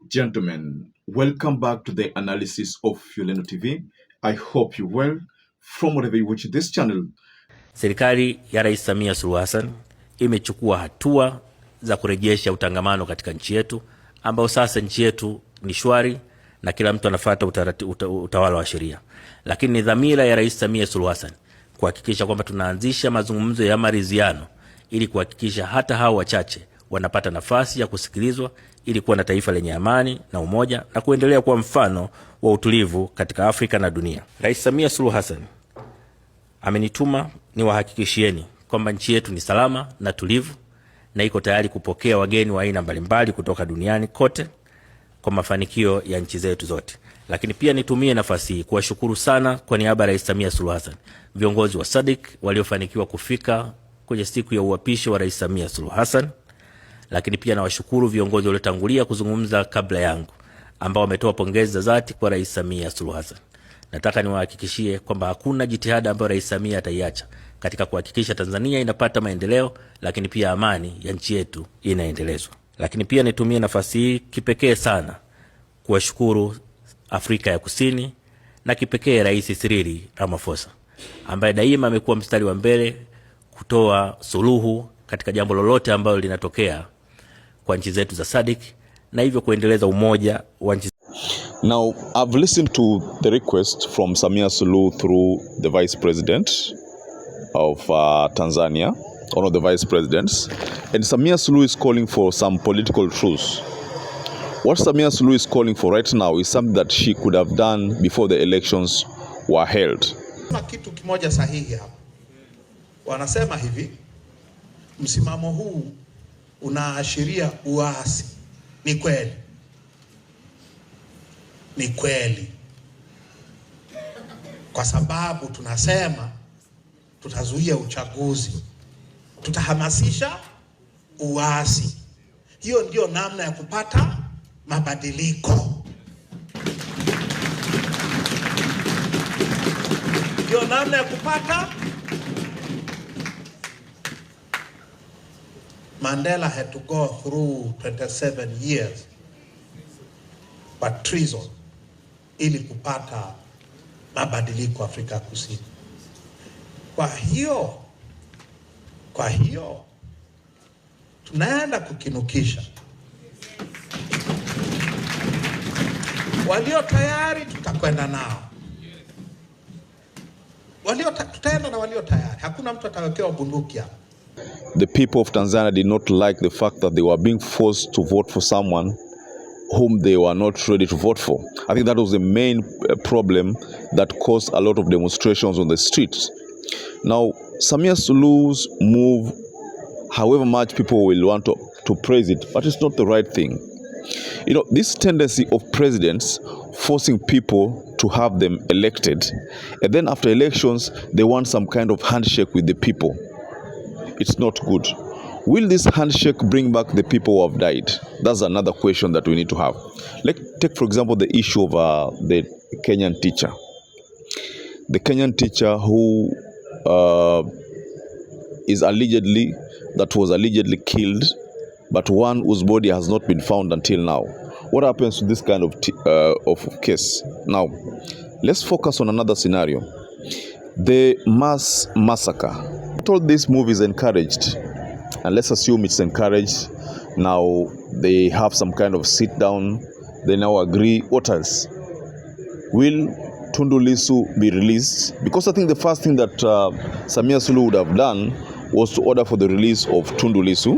Gentlemen, welcome back to the analysis of YOLENO TV. I hope you're well from wherever you watch this channel. Serikali ya Rais Samia Suluhu Hassan imechukua hatua za kurejesha utangamano katika nchi yetu, ambao sasa nchi yetu ni shwari na kila mtu anafuata utawala wa sheria. Lakini ni dhamira ya Rais Samia Suluhu Hassan kuhakikisha kwamba tunaanzisha mazungumzo ya maridhiano ili kuhakikisha hata hao wachache wanapata nafasi ya kusikilizwa ili kuwa na taifa lenye amani na umoja na kuendelea kuwa mfano wa utulivu katika Afrika na dunia. Rais Samia Suluhu Hassan amenituma niwahakikishieni kwamba nchi yetu ni salama na tulivu na iko tayari kupokea wageni wa aina mbalimbali kutoka duniani kote kwa mafanikio ya nchi zetu zote. Lakini pia nitumie nafasi hii kuwashukuru sana kwa niaba ya Rais Samia Suluhu Hassan viongozi wa SADC waliofanikiwa kufika kwenye siku ya uapisho wa Rais Samia Suluhu Hassan. Lakini pia nawashukuru viongozi waliotangulia kuzungumza kabla yangu ambao wametoa pongezi za dhati kwa Rais Samia Suluhu Hassan. Nataka niwahakikishie kwamba hakuna jitihada ambayo Rais Samia ataiacha katika kuhakikisha Tanzania inapata maendeleo, lakini pia amani ya nchi yetu inaendelezwa. Lakini pia nitumie nafasi hii kipekee sana kuwashukuru Afrika ya Kusini na kipekee Rais CYRIL RAMAPHOSA ambaye daima amekuwa mstari wa mbele kutoa suluhu katika jambo lolote ambalo linatokea kwa nchi zetu za SADC na hivyo kuendeleza umoja wa nchi. Now, I've listened to the request from Samia Suluhu through the Vice President of Tanzania, one of the Vice Presidents, and Samia Suluhu is calling for some political truce. What Samia Suluhu is calling for right now is something that she could have done before the elections were held. Kuna kitu kimoja sahihi hapa. Wanasema hivi, msimamo huu unaashiria uasi. Ni kweli. Ni kweli. Kwa sababu tunasema tutazuia uchaguzi. Tutahamasisha uasi. Hiyo ndio namna ya kupata mabadiliko. Ndio namna ya kupata. Mandela had to go through 27 years but treason ili kupata mabadiliko Afrika Kusini. Kwa hiyo tunaenda kukinukisha. Walio tayari tutakwenda nao. Tutaenda na walio tayari. Hakuna mtu atawekewa bunduki hapa. The people of Tanzania did not like the fact that they were being forced to vote for someone whom they were not ready to vote for. I think that was the main problem that caused a lot of demonstrations on the streets. Now, Samia Suluhu's move, however much people will want to praise it, but it's not the right thing. You know, this tendency of presidents forcing people to have them elected, and then after elections, they want some kind of handshake with the people. It's not good. Will this handshake bring back the people who have died? That's another question that we need to have. Let's take, for example, the issue of the Kenyan teacher. The Kenyan teacher who was allegedly killed, but one whose body has not been found until now. What happens to this kind of case? Now, let's focus on another scenario. The mass massacre. All this move is encouraged, and let's assume it's encouraged. Now they have some kind of sit down, they now agree. What else? Will Tundu Lissu be released? Because I think the first thing that Samia Suluhu would have done was to order for the release of Tundu Lissu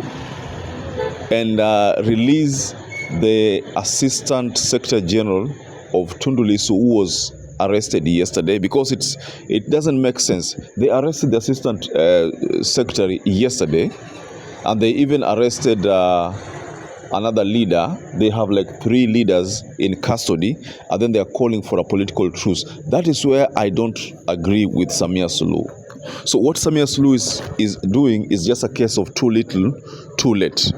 and release the Assistant Secretary General of Tundu Lissu, who was arrested yesterday, because it doesn't make sense. They arrested the Assistant Secretary yesterday, and they even arrested another leader. They have like 3 leaders in custody, and then they are calling for a political truce. That is where I don't agree with Samia Suluhu. So what Samia Suluhu is doing is just a case of too little, too late.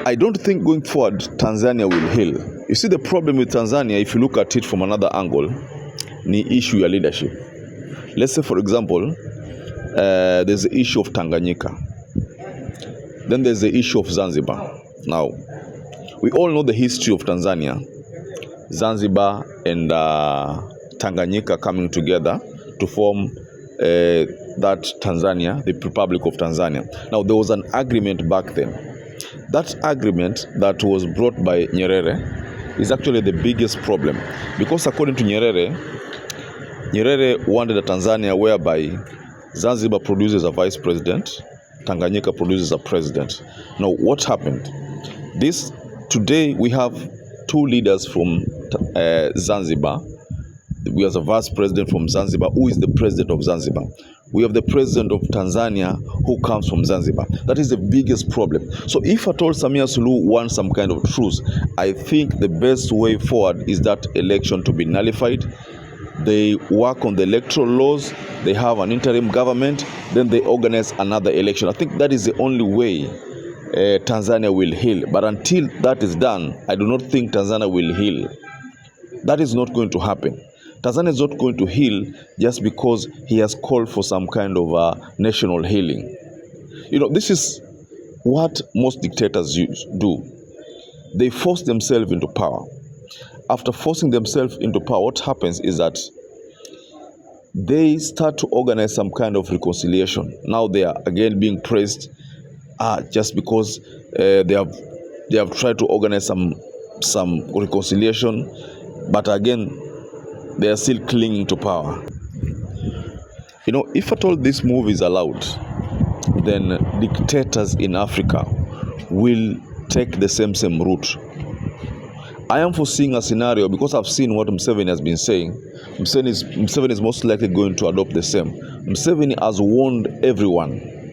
I don't think going forward Tanzania will heal. You see, the problem with Tanzania, if you look at it from another angle, ni issue ya leadership. Let's say, for example, there's the issue of Tanganyika. Then there's the issue of Zanzibar. Now, We all know the history of Tanzania, Zanzibar and Tanganyika coming together to form that Tanzania, the Republic of Tanzania. Now, there was an agreement back then. That agreement that was brought by Nyerere is actually the biggest problem, because according to Nyerere wanted a Tanzania whereby Zanzibar produces a vice president, Tanganyika produces a president. Now, what happened? Today we have two leaders from Zanzibar. We have a vice president from Zanzibar who is the president of Zanzibar. We have the president of Tanzania who comes from Zanzibar. That is the biggest problem. So if at all Samia Suluhu wants some kind of truce, I think the best way forward is that election to be nullified. They work on the electoral laws, they have an interim government, then they organize another election. I think that is the only way Tanzania will heal. But until that is done, I do not think Tanzania will heal. That is not going to happen. Tanzania is not going to heal just because he has called for some kind of national healing. You know, this is what most dictators do. They force themselves into power. After forcing themselves into power, what happens is that they start to organize some kind of reconciliation. Now they are again being praised just because they have tried to organize some reconciliation, but again they are still clinging to power. You know, if at all this move is allowed, then dictators in Africa will take the same route. I am foreseeing a scenario, because I've seen what Museveni has been saying. Museveni is most likely going to adopt the same. Museveni has warned everyone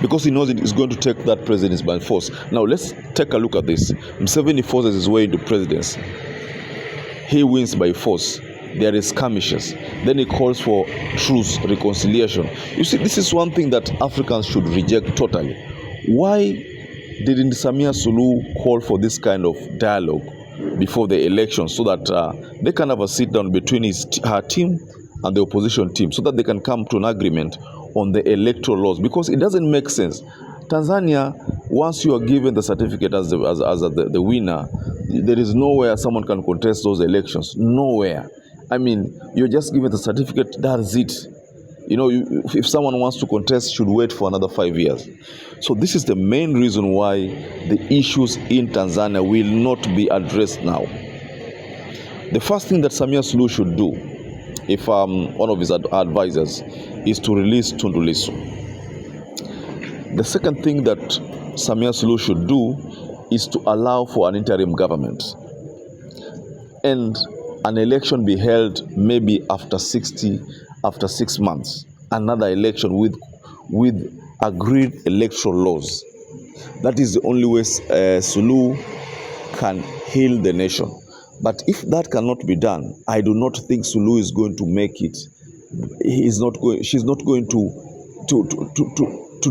because he knows it is going to take that presidency by force. Now let's take a look at this. Museveni forces his way into presidency. He wins by force. There is skirmishes. Then he calls for truce, reconciliation. You see, this is one thing that Africans should reject totally. Why didn't Samia Suluhu call for this kind of dialogue before the election, so that they can have a sit down between her team and the opposition team, so that they can come to an agreement on the electoral laws? Because it doesn't make sense. Tanzania, once you are given the certificate as the winner, there is nowhere someone can contest those elections. Nowhere. I mean, you're just given the certificate, that's it. You know, if someone wants to contest, should wait for another 5 years. So this is the main reason why the issues in Tanzania will not be addressed now. The first thing that Samia Suluhu should do, if one of his advisors, is to release Tundu Lissu. The second thing that Samia Suluhu should do is to allow for an interim government and an election be held maybe after 6 months, another election with agreed electoral laws. That is the only way Suluhu can heal the nation. But if that cannot be done, I do not think Suluhu is going to make it. She's not going to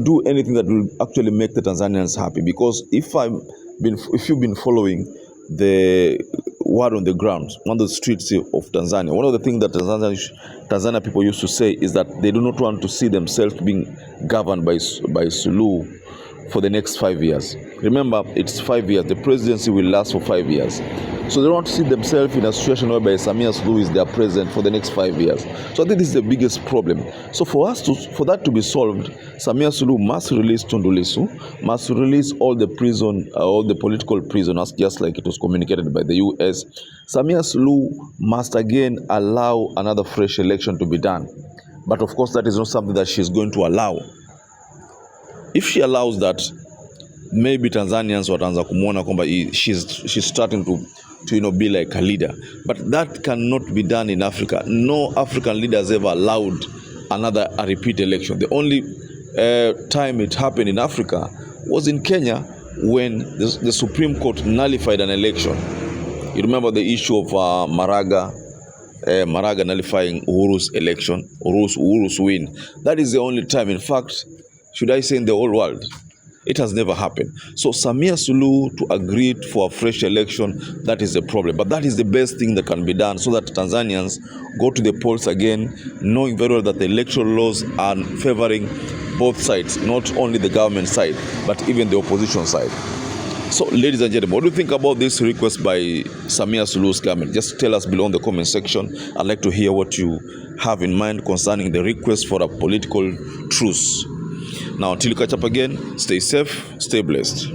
do anything that will actually make the Tanzanians happy. Because if you've been following the word on the ground, on the streets of Tanzania, one of the things that Tanzania people used to say is that they do not want to see themselves being governed by Suluhu for the next 5 years. Remember, it's 5 years. The presidency will last for 5 years. So they don't want to see themselves in a situation whereby Samia Suluhu is their president for the next 5 years. So I think this is the biggest problem. So for that to be solved, Samia Suluhu must release Tundu Lissu, must release all the political prisoners, just like it was communicated by the US. Samia Suluhu must again allow another fresh election to be done. But of course, that is not something that she's going to allow. If she allows that, maybe Tanzanians wataanza kumuona kwamba she's starting to be like a leader. But that cannot be done in Africa. No African leader has ever allowed a repeat election. The only time it happened in Africa was in Kenya, when the Supreme Court nullified an election. You remember the issue of Maraga nullifying Uhuru's election, Uhuru's win. That is the only time, in fact, should I say in the whole world, it has never happened. So Samia Suluhu to agree for a fresh election, that is the problem. But that is the best thing that can be done, so that Tanzanians go to the polls again, knowing very well that the electoral laws are favoring both sides, not only the government side, but even the opposition side. So, ladies and gentlemen, what do you think about this request by SAMIA Suluhu's government? Just tell us below in the comment section. I'd like to hear what you have in mind concerning the request for a political truce. Now, until you catch up again, stay safe, stay blessed.